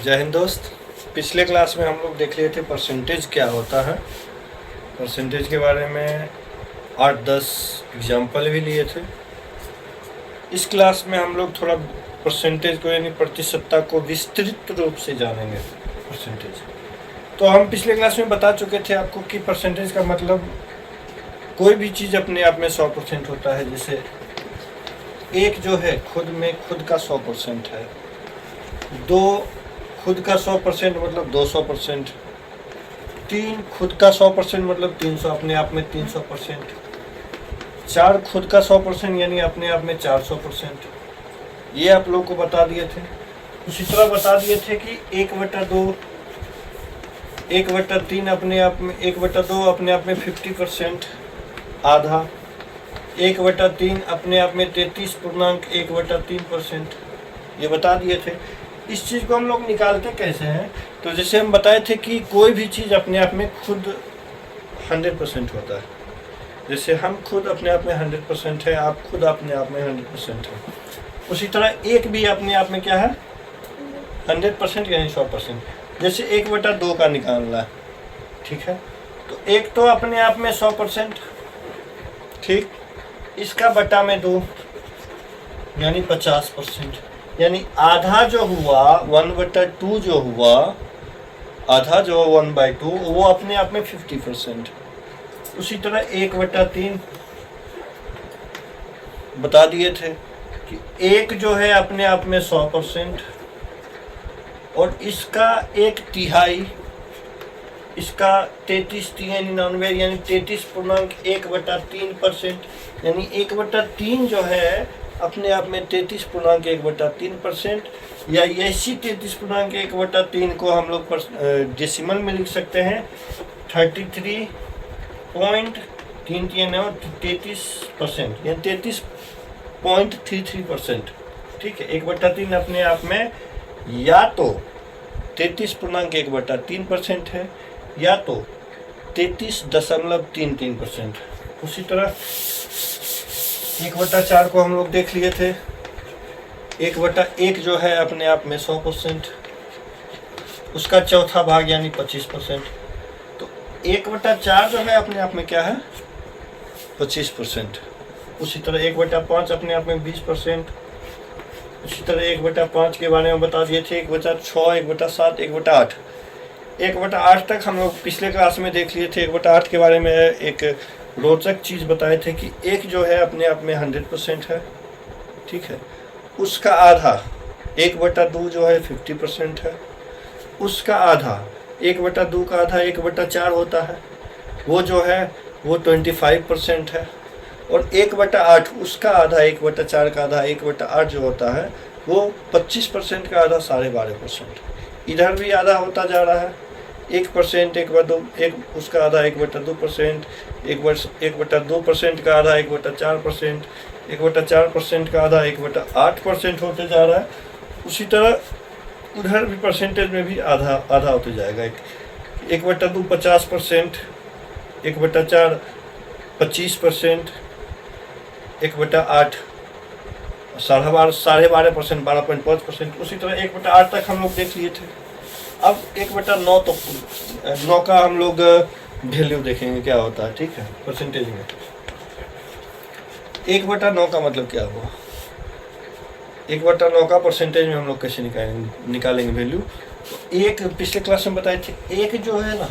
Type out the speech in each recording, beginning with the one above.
जय हिंद दोस्त। पिछले क्लास में हम लोग देख लिए थे परसेंटेज क्या होता है। परसेंटेज के बारे में 8-10 एग्जाम्पल भी लिए थे। इस क्लास में हम लोग थोड़ा परसेंटेज को यानी प्रतिशतता को विस्तृत रूप से जानेंगे। परसेंटेज तो हम पिछले क्लास में बता चुके थे आपको कि परसेंटेज का मतलब कोई भी चीज़ अपने आप में 100% होता है। जैसे एक जो है खुद का 100% है, दो खुद का 100% मतलब 200%, तीन खुद का 100% मतलब 300 अपने आप में 300%, चार खुद का 100% यानी अपने आप में 400%। ये आप लोग को बता दिए थे। उसी तरह बता दिए थे कि 1/2 1/3 अपने आप में 1/2 अपने आप में 50% आधा, 1/3 अपने आप में 33.1/3%। ये बता दिए थे। इस चीज़ को हम लोग निकालते कैसे हैं, तो जैसे हम बताए थे कि कोई भी चीज़ अपने आप में खुद 100% होता है। जैसे हम खुद अपने आप में 100% है, आप खुद अपने आप में 100% है। उसी तरह एक भी अपने आप में क्या है 100% यानी 100%। जैसे 1/2 का निकालना है, ठीक है, तो एक तो अपने आप में 100%, ठीक, इसका बटा में 2 यानी 50%, यानी आधा जो हुआ 1/2 जो हुआ, आधा जो 1/2 वो अपने आप में 50%। उसी तरह 1/3 बता दिए थे कि एक जो है अपने आप में 100% और इसका 1/3 इसका 33 यानी 33.1/3%, यानी 1/3 जो है अपने आप में 33.1/3%, या ऐसी 33.1/3 को हम लोग डेसिमल में लिख सकते हैं 33.33%, यानी 33.33%। ठीक है, 1/3 अपने आप में या तो 33.1/3% है या तो 33.33%। उसी तरह 1/4 को हम लोग देख लिए थे। 1/1 जो है अपने आप में 100%, उसका चौथा भाग यानी 25%। तो 1/4 जो है अपने आप में क्या है 25%। उसी तरह 1/5 अपने आप में 20%। उसी तरह 1/5 के बारे में बता दिए थे 1/6, 1/7, 1/8। 1/8 तक हम लोग पिछले क्लास में देख लिए थे। 1/8 के बारे में एक रोचक चीज़ बताए थे कि एक जो है अपने आप में 100% है, ठीक है, उसका आधा 1/2 जो है 50% है, उसका आधा 1/2 का आधा 1/4 होता है, वो जो है वो 25% है, और 1/8 उसका आधा 1/4 का आधा 1/8 जो होता है वो 25% का आधा 12.5%। इधर भी आधा होता जा रहा है 1%, 1/2 उसका आधा 1/2%, 1/2% का आधा 1/4%, 1/4% का आधा 1/8% होते जा रहा है। उसी तरह उधर भी परसेंटेज में भी आधा आधा होते जाएगा। 1/2 50%, 1/4 25%, 1/8 12.5%, 12.5%। उसी तरह 1/8 तक हम लोग देख लिए थे। अब 1/9 तो 9 का हम लोग वैल्यू देखेंगे क्या होता है, ठीक है, परसेंटेज में। 1/9 का मतलब क्या हुआ, 1/9 का परसेंटेज में हम लोग कैसे निकालेंगे वैल्यू। तो एक पिछले क्लास में बताए थे, एक जो है ना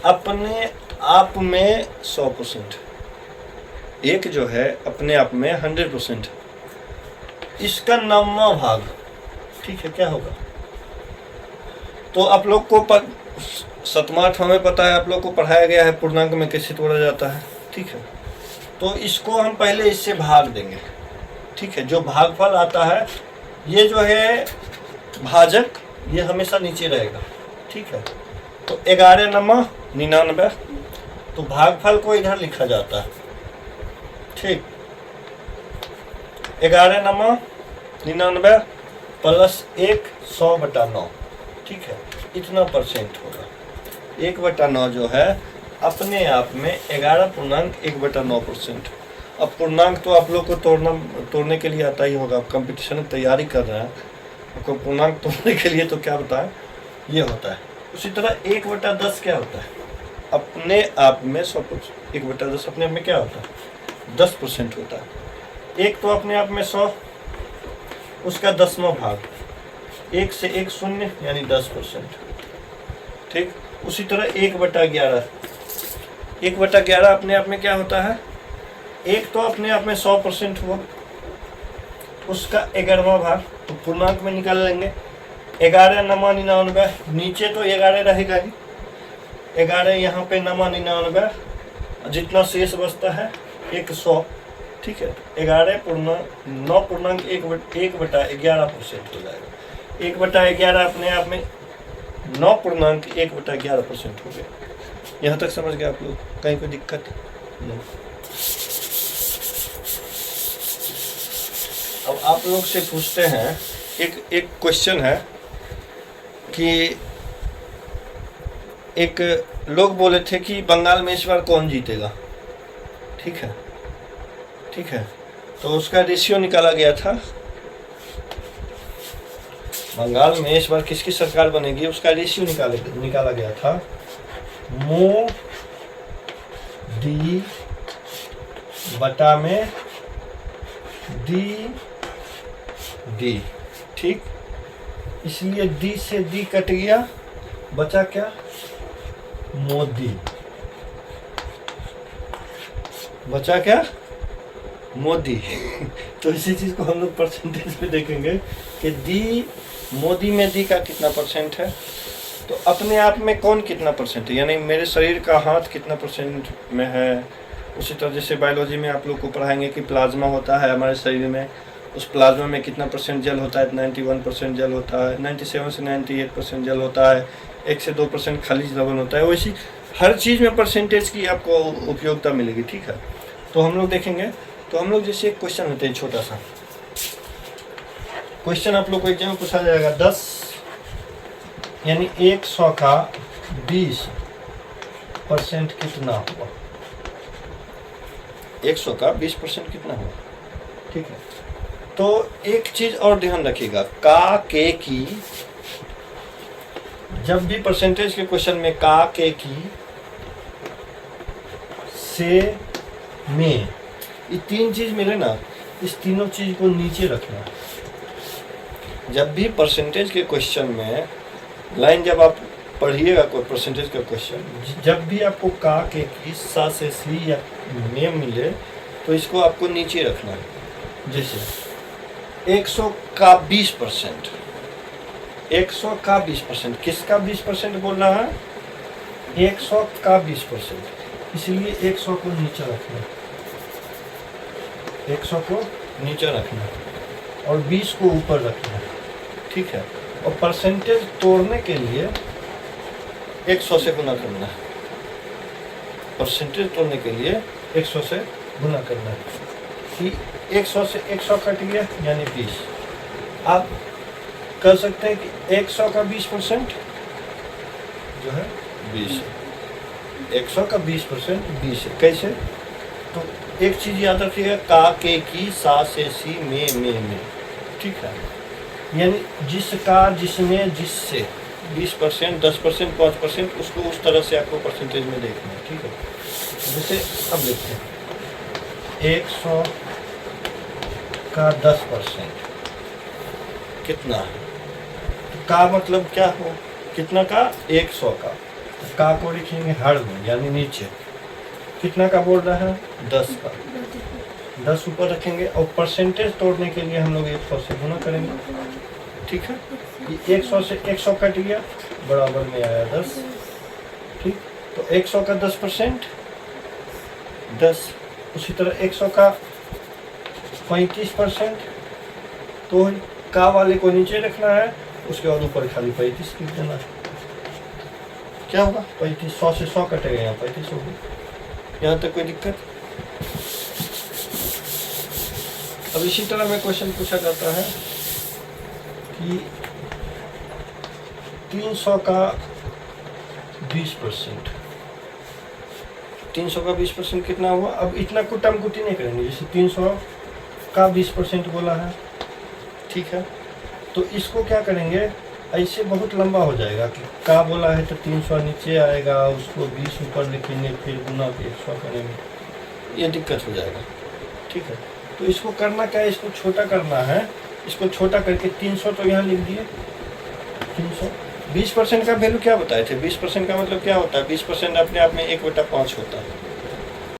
अपने आप में 100%, एक जो है अपने आप में 100%, इसका 9वां भाग, ठीक है, क्या होगा। तो आप लोग को 7वां 8वां में पता है, आप लोग को पढ़ाया गया है पूर्णांक में कैसे तोड़ा जाता है, ठीक है। तो इसको हम पहले इससे भाग देंगे, ठीक है। जो भागफल आता है ये जो है भाजक, ये हमेशा नीचे रहेगा, ठीक है। तो 11×9 99, तो भागफल को इधर लिखा जाता है, ठीक। 11×9 99 प्लस 1 100/9, ठीक है, इतना परसेंट होगा। 1/9 जो है अपने आप में 11.1/9%। अब पूर्णांक तो आप लोग को तोड़ने के लिए आता ही होगा, आप कंपटीशन में तैयारी कर रहे हैं आपको पूर्णांक तोड़ने के लिए तो क्या बताएं, ये होता है। उसी तरह 1/10 क्या होता है, अपने आप में 100%, 1/10 अपने आप में क्या होता है, 10% होता है। एक तो अपने आप में 100, उसका 10वां भाग, 1 से 1 शून्य यानी 10%। ठीक, उसी तरह 1/11, 1/11 अपने आप में क्या होता है, एक तो अपने आप में 100% हुआ, उसका 11वां भाग, तो पूर्णांक में निकाल लेंगे। 11 नमा 99, नीचे तो 11 रहेगा ही, 11 यहाँ पे नमा 99, जितना शेष बचता है 100। ठीक है, 1/11% हो जाएगा। 1/11 अपने आप में 9.1/11% हो गया। यहाँ तक समझ गए आप लोग, कहीं कोई दिक्कत नहीं। अब आप लोग से पूछते हैं, एक क्वेश्चन है कि एक लोग बोले थे कि बंगाल में इस बार कौन जीतेगा। ठीक है, ठीक है, तो उसका रेशियो निकाला गया था, बंगाल में इस बार किसकी सरकार बनेगी उसका रेशियो निकाला गया था, मोदी बटा में डी। ठीक, इसलिए डी से डी कट गया, बचा क्या, मोदी, बचा क्या, मोदी। तो इसी चीज को हम लोग परसेंटेज में देखेंगे कि डी, मोदी में डी का कितना परसेंट है, तो अपने आप में कौन कितना परसेंट है, यानी मेरे शरीर का हाथ कितना परसेंट में है। उसी तरह जैसे बायोलॉजी में आप लोग को पढ़ाएंगे कि प्लाज्मा होता है हमारे शरीर में, उस प्लाज्मा में कितना परसेंट जल होता है, 91% जल होता है, 97 से 98% जल होता है, 1 से 2% खनिज लवण होता है। वैसी हर चीज़ में परसेंटेज की आपको उपयोगिता मिलेगी। ठीक है, तो हम लोग देखेंगे। तो हम लोग जैसे एक क्वेश्चन होते हैं, छोटा सा क्वेश्चन आप लोग को एग्जाम में पूछा जाएगा, 10 यानी 100 का 20% कितना हुआ, 100 का 20% कितना हुआ। ठीक है, तो एक चीज और ध्यान रखिएगा, का के की, जब भी परसेंटेज के क्वेश्चन में का के की से में, ये 3 चीज मिले ना, इस तीनों चीज को नीचे रखना। जब भी परसेंटेज के क्वेश्चन में लाइन, जब आप पढ़िएगा कोई परसेंटेज का क्वेश्चन, जब भी आपको का के की सा से सी या में मिले तो इसको आपको नीचे रखना है। जैसे 100 का 20%, 100 का 20%, किसका 20% बोल रहा है, 100 का 20%, इसलिए 100 को नीचे रखना, 100 को नीचे रखना और 20 को ऊपर रखना। ठीक है, और परसेंटेज तोड़ने के लिए 100 से गुना करना है, परसेंटेज तोड़ने के लिए 100 से गुना करना है कि 100 से 100 कट गया यानी 20। आप कर सकते हैं कि 100 का 20% जो है 20 है, 100 का 20% 20 है। कैसे, तो एक चीज याद रखिएगा, का के की सा से सी में। ठीक है, यानी जिसका, जिसमें, जिससे 20%, 10%, 5%, उसको उस तरह से आपको परसेंटेज में देखना है। ठीक है, जैसे अब लिखते हैं 100 का 10% कितना है, का मतलब क्या हो, कितना का, 100 का को लिखेंगे हर में यानी नीचे, कितना का बोल रहा है, 10 का, 10 ऊपर रखेंगे और परसेंटेज तोड़ने के लिए हम लोग 100 से गुना करेंगे। ठीक है, ये 100 से 100 कट गया, बराबर में आया 10। ठीक, तो 100 का 10% 10, उसी तरह 100 का 35%, तो का वाले को नीचे रखना है, उसके बाद ऊपर खाली 35 लिख देना है। क्या होगा, 35, 100 से 100 कटेगा, यहाँ 35 होगी। यहाँ तक कोई दिक्कत। अब इसी तरह में क्वेश्चन पूछा जाता है कि 300 का 20%, 300 का 20% कितना हुआ। अब इतना कुटम कुटी नहीं करेंगे, जैसे 300 का 20% बोला है। ठीक है, तो इसको क्या करेंगे, ऐसे बहुत लंबा हो जाएगा कि का बोला है तो 300 नीचे आएगा, उसको 20 ऊपर लिखेंगे, फिर गुना 100 करेंगे, ये दिक्कत हो जाएगा। ठीक है, तो इसको करना क्या है, इसको छोटा करना है। इसको छोटा करके 300 तो यहाँ लिख दिए 300। 20% का वैल्यू क्या बताए थे, 20% का मतलब क्या होता है, 20% अपने आप में 1/5 होता है।